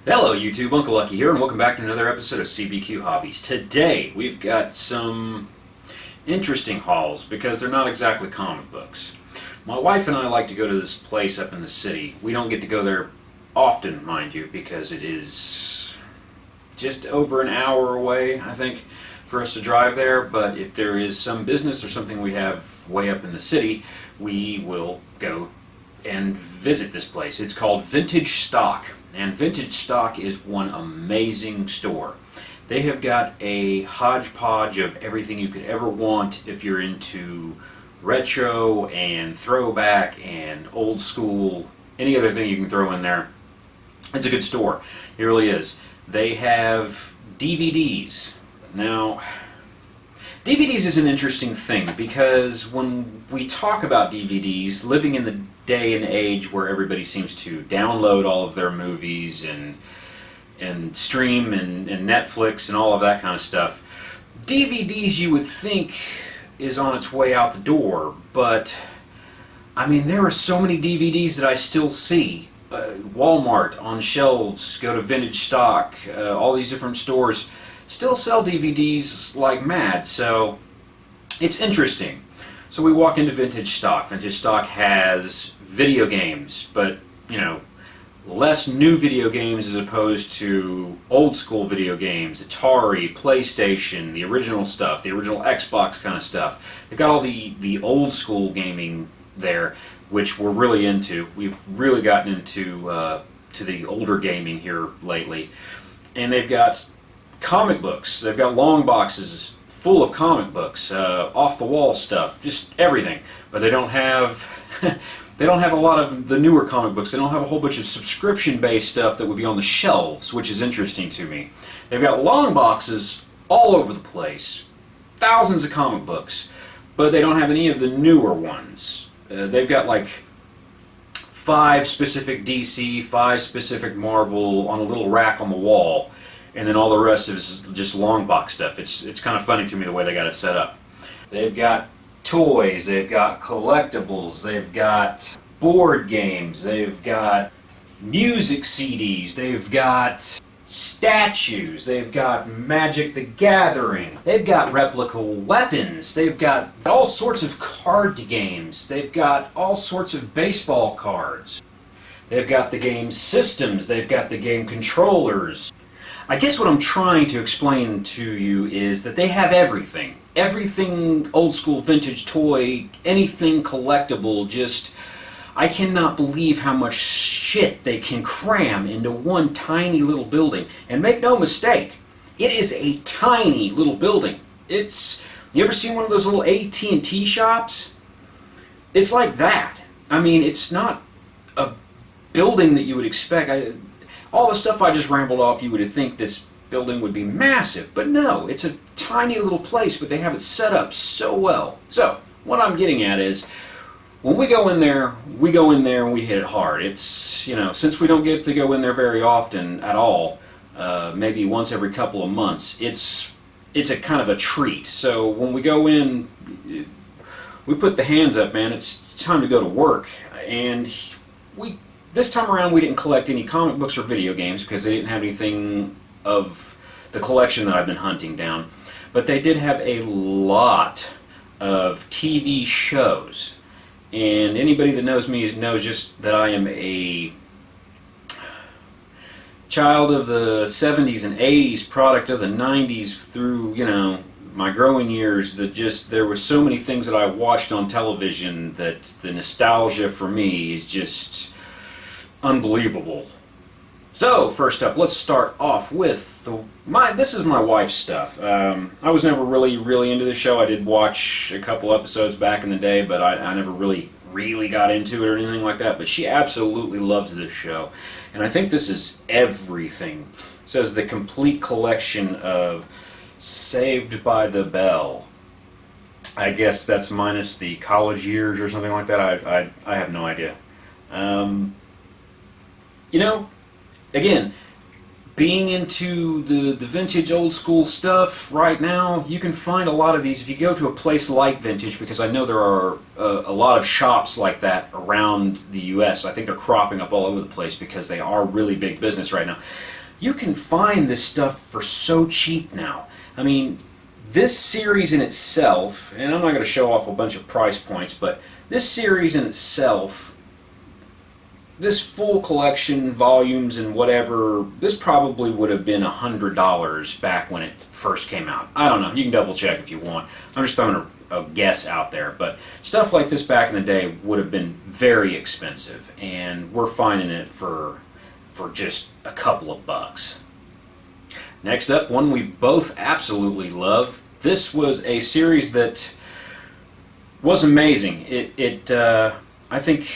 Hello YouTube, Uncle Lucky here, and welcome back to another episode of CBQ Hobbies. Today we've got some interesting hauls because they're not exactly comic books. My wife and I like to go to this place up in the city. We don't get to go there often, mind you, because it is just over an hour away, I think, for us to drive there. But if there is some business or something we have way up in the city, we will go and visit this place. It's called Vintage Stock. And Vintage Stock is one amazing store. They have got a hodgepodge of everything you could ever want if you're into retro and throwback and old school, any other thing you can throw in there. It's a good store. It really is. They have DVDs. Now, DVDs is an interesting thing because when we talk about DVDs, living in the day and age where everybody seems to download all of their movies and stream and Netflix and all of that kind of stuff, DVDs you would think is on its way out the door, but I mean there are so many DVDs that I still see. Walmart on shelves, go to Vintage Stock, all these different stores still sell DVDs like mad, so it's interesting. So we walk into Vintage Stock. Vintage Stock has video games, but, you know, less new video games as opposed to old school video games, Atari, PlayStation, the original stuff, the original Xbox kind of stuff. They've got all the old school gaming there, which we're really into. We've really gotten into to the older gaming here lately. And they've got comic books. They've got long boxes full of comic books, off the wall stuff, just everything. But they don't have they don't have a lot of the newer comic books. They don't have a whole bunch of subscription-based stuff that would be on the shelves, which is interesting to me. They've got long boxes all over the place, thousands of comic books, but they don't have any of the newer ones. They've got like 5 specific DC, 5 specific Marvel on a little rack on the wall, and then all the rest is just long box stuff. It's kind of funny to me the way they got it set up. They've got toys, they've got collectibles, they've got board games, they've got music CDs, they've got statues, they've got Magic the Gathering, they've got replica weapons, they've got all sorts of card games, they've got all sorts of baseball cards, they've got the game systems, they've got the game controllers. I guess what I'm trying to explain to you is that they have everything. Everything old school vintage toy, anything collectible, just I cannot believe how much shit they can cram into one tiny little building. And make no mistake, it is a tiny little building. You ever seen one of those little AT&T shops? It's like that. I mean, it's not a building that you would expect. All the stuff I just rambled off, you would think this building would be massive, but no, it's a tiny little place, but they have it set up so well. So, what I'm getting at is, when we go in there and we hit it hard. It's, you know, since we don't get to go in there very often at all, maybe once every couple of months, it's a kind of a treat. So when we go in, we put the hands up, man, it's time to go to work. And this time around we didn't collect any comic books or video games because they didn't have anything of the collection that I've been hunting down. But they did have a lot of TV shows. And anybody that knows me knows just that I am a child of the 70s and 80s, product of the 90s through, you know, my growing years. There were so many things that I watched on television that the nostalgia for me is just unbelievable. So, first up, let's start off with this is my wife's stuff. I was never really into the show. I did watch a couple episodes back in the day, but I never really got into it or anything like that. But she absolutely loves this show. And I think this is everything. It says the complete collection of Saved by the Bell. I guess that's minus the college years or something like that. I have no idea. You know, again, being into the vintage old school stuff right now, you can find a lot of these if you go to a place like Vintage, because I know there are a lot of shops like that around the US. I think they're cropping up all over the place because they are really big business right now. You can find this stuff for so cheap now. I mean, this series in itself, and I'm not going to show off a bunch of price points, but this series in itself, this full collection, volumes and whatever, this probably would have been $100 back when it first came out. I don't know. You can double check if you want. I'm just throwing a guess out there. But stuff like this back in the day would have been very expensive, and we're finding it for just a couple of bucks. Next up, one we both absolutely love. This was a series that was amazing. I think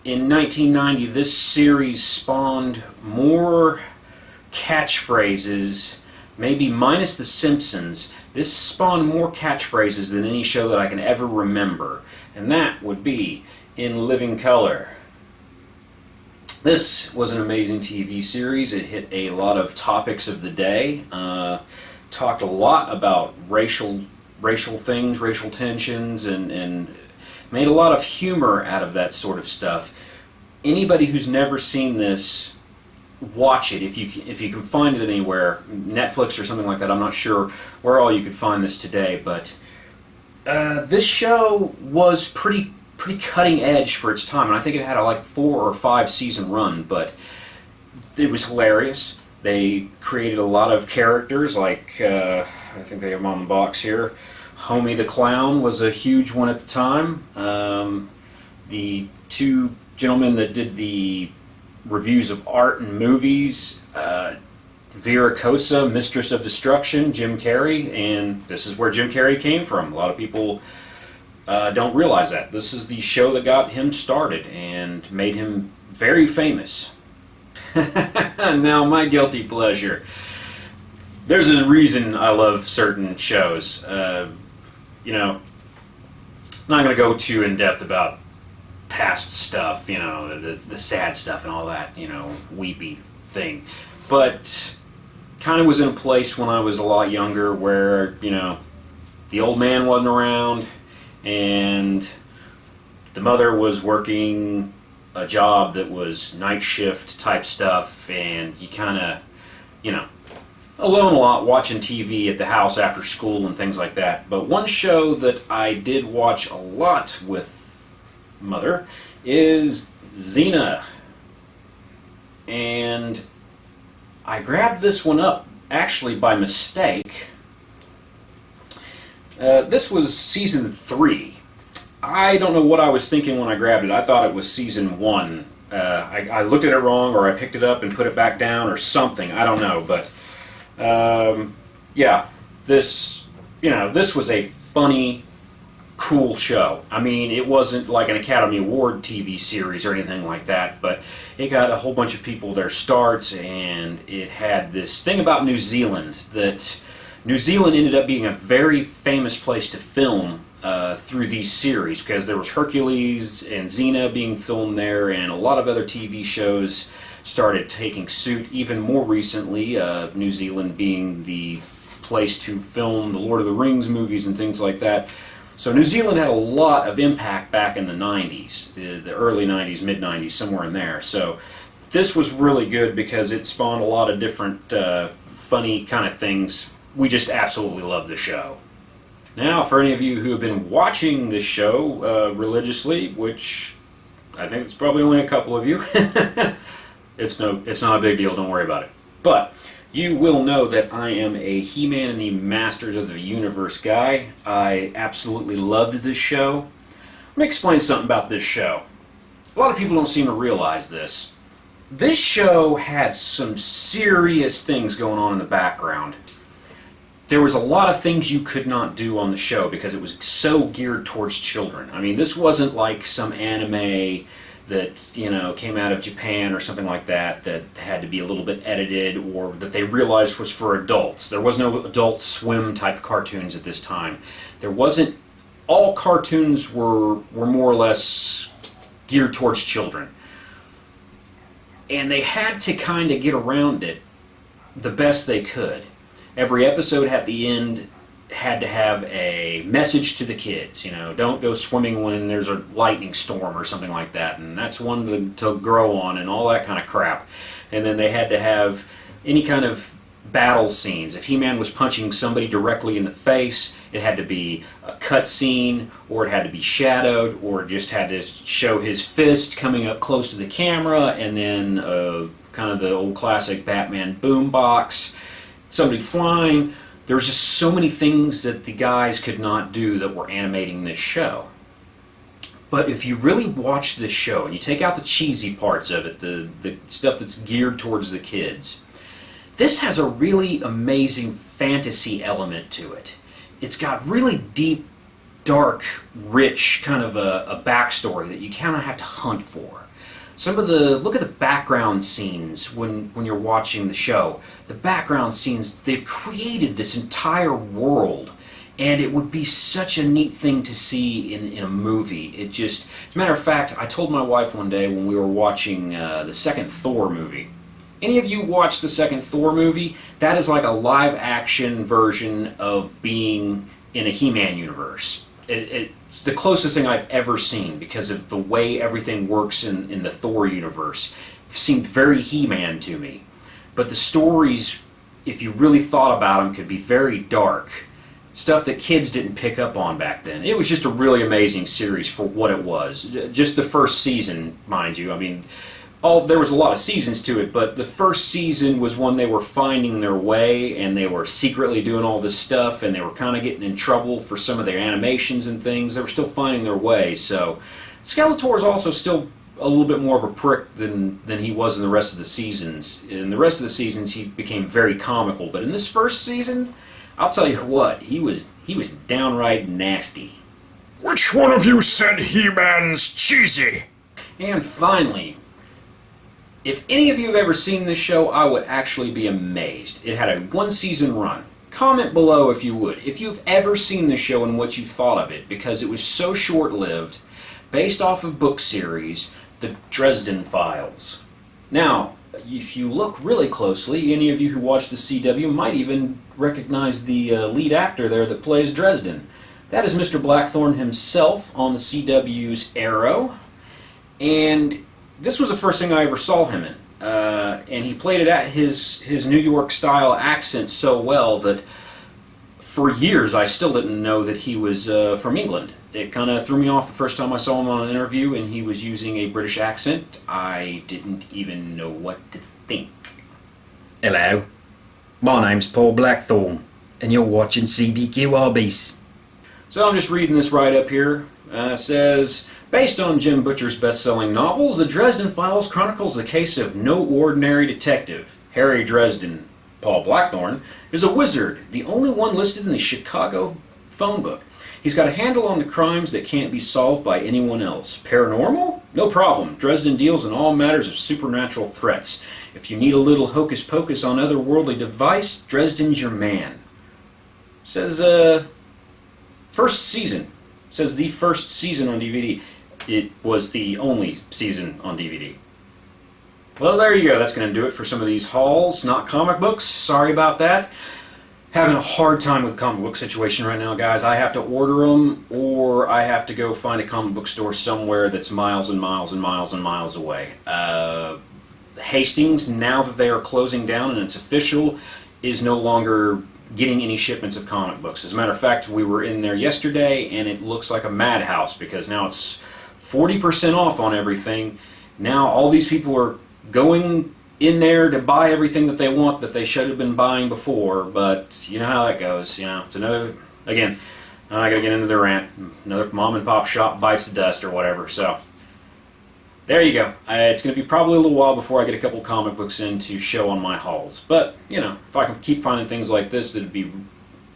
in 1990, this series spawned more catchphrases, maybe minus The Simpsons. This spawned more catchphrases than any show that I can ever remember, and that would be In Living Color. This was an amazing TV series. It hit a lot of topics of the day, talked a lot about racial things, racial tensions, and made a lot of humor out of that sort of stuff. Anybody who's never seen this, watch it if you can find it anywhere, Netflix or something like that. I'm not sure where all you could find this today, but this show was pretty cutting edge for its time, and I think it had a 4 or 5 season run, but it was hilarious. They created a lot of characters, like I think they have them on the box here. Homie the Clown was a huge one at the time. The two gentlemen that did the reviews of art and movies, Vera Cosa, Mistress of Destruction, Jim Carrey, and this is where Jim Carrey came from. A lot of people don't realize that. This is the show that got him started and made him very famous. Now, my guilty pleasure. There's a reason I love certain shows. I'm not going to go too in-depth about past stuff, the sad stuff and all that, weepy thing. But kind of was in a place when I was a lot younger where, the old man wasn't around and the mother was working a job that was night shift type stuff, and you kind of, alone a lot, watching TV at the house after school and things like that. But one show that I did watch a lot with Mother is Xena. And I grabbed this one up actually by mistake. This was season 3. I don't know what I was thinking when I grabbed it. I thought it was season 1. I looked at it wrong, or I picked it up and put it back down or something. I don't know, but yeah, this was a funny, cool show. I mean, it wasn't like an Academy Award TV series or anything like that, but it got a whole bunch of people their starts, and it had this thing about New Zealand, that New Zealand ended up being a very famous place to film through these series, because there was Hercules and Xena being filmed there, and a lot of other TV shows started taking suit. Even more recently, New Zealand being the place to film the Lord of the Rings movies and things like that. So New Zealand had a lot of impact back in the 90s, the early 90s, mid-90s, somewhere in there. So this was really good because it spawned a lot of different funny kind of things. We just absolutely love the show. Now, for any of you who have been watching this show religiously, which I think it's probably only a couple of you, it's not a big deal, don't worry about it. But you will know that I am a He-Man and the Masters of the Universe guy. I absolutely loved this show. Let me explain something about this show. A lot of people don't seem to realize this. This show had some serious things going on in the background. There was a lot of things you could not do on the show because it was so geared towards children. I mean, this wasn't like some anime that, came out of Japan or something like that had to be a little bit edited, or that they realized was for adults. There was no Adult Swim type cartoons at this time. There wasn't. All cartoons were more or less geared towards children. And they had to kind of get around it the best they could. Every episode at the end had to have a message to the kids. You know, don't go swimming when there's a lightning storm or something like that, and that's one to grow on and all that kind of crap. And then they had to have any kind of battle scenes. If He-Man was punching somebody directly in the face, it had to be a cut scene, or it had to be shadowed, or it just had to show his fist coming up close to the camera, and then kind of the old classic Batman boombox, somebody flying. There was just so many things that the guys could not do that were animating this show. But if you really watch this show, and you take out the cheesy parts of it, the stuff that's geared towards the kids, this has a really amazing fantasy element to it. It's got really deep, dark, rich kind of a backstory that you kind of have to hunt for. Look at the background scenes when you're watching the show. The background scenes, they've created this entire world, and it would be such a neat thing to see in a movie. As a matter of fact, I told my wife one day when we were watching the second Thor movie. Any of you watched the second Thor movie? That is like a live-action version of being in a He-Man universe. It's the closest thing I've ever seen because of the way everything works in the Thor universe. It seemed very He-Man to me. But the stories, if you really thought about them, could be very dark. Stuff that kids didn't pick up on back then. It was just a really amazing series for what it was. Just the first season, mind you. I mean, there was a lot of seasons to it, but the first season was when they were finding their way, and they were secretly doing all this stuff, and they were kind of getting in trouble for some of their animations and things. They were still finding their way, so Skeletor is also still a little bit more of a prick than he was in the rest of the seasons. In the rest of the seasons, he became very comical, but in this first season, I'll tell you what, he was downright nasty. Which one of you said He-Man's cheesy? And finally, if any of you have ever seen this show, I would actually be amazed. It had a one-season run. Comment below if you would, if you've ever seen the show and what you thought of it, because it was so short-lived, based off of book series, the Dresden Files. Now, if you look really closely, any of you who watch the CW might even recognize the lead actor there that plays Dresden. That is Mr. Blackthorne himself on the CW's Arrow, and this was the first thing I ever saw him in, and he played it at his New York-style accent so well that for years I still didn't know that he was from England. It kind of threw me off the first time I saw him on an interview and he was using a British accent. I didn't even know what to think. Hello, my name's Paul Blackthorne, and you're watching CBQ Hobbies. So I'm just reading this right up here. It says, based on Jim Butcher's best-selling novels, the Dresden Files chronicles the case of no ordinary detective. Harry Dresden, Paul Blackthorne, is a wizard, the only one listed in the Chicago phone book. He's got a handle on the crimes that can't be solved by anyone else. Paranormal? No problem. Dresden deals in all matters of supernatural threats. If you need a little hocus-pocus on otherworldly device, Dresden's your man. Says, first season. Says the first season on DVD. It was the only season on DVD. Well, there you go. That's going to do it for some of these hauls. Not comic books. Sorry about that. Having a hard time with the comic book situation right now, guys. I have to order them, or I have to go find a comic book store somewhere that's miles and miles and miles and miles away. Hastings, now that they are closing down and it's official, is no longer getting any shipments of comic books. As a matter of fact, we were in there yesterday, and it looks like a madhouse because now it's 40% off on everything. Now all these people are going in there to buy everything that they want that they should have been buying before, but you know how that goes. You know, it's another, again, I'm not going to get into the rant. Another mom and pop shop bites the dust or whatever, so there you go. It's going to be probably a little while before I get a couple comic books in to show on my hauls, but, you know, if I can keep finding things like this, it'd be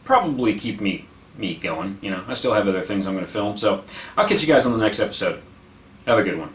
probably keep me going. You know, I still have other things I'm going to film, so I'll catch you guys on the next episode. Have a good one.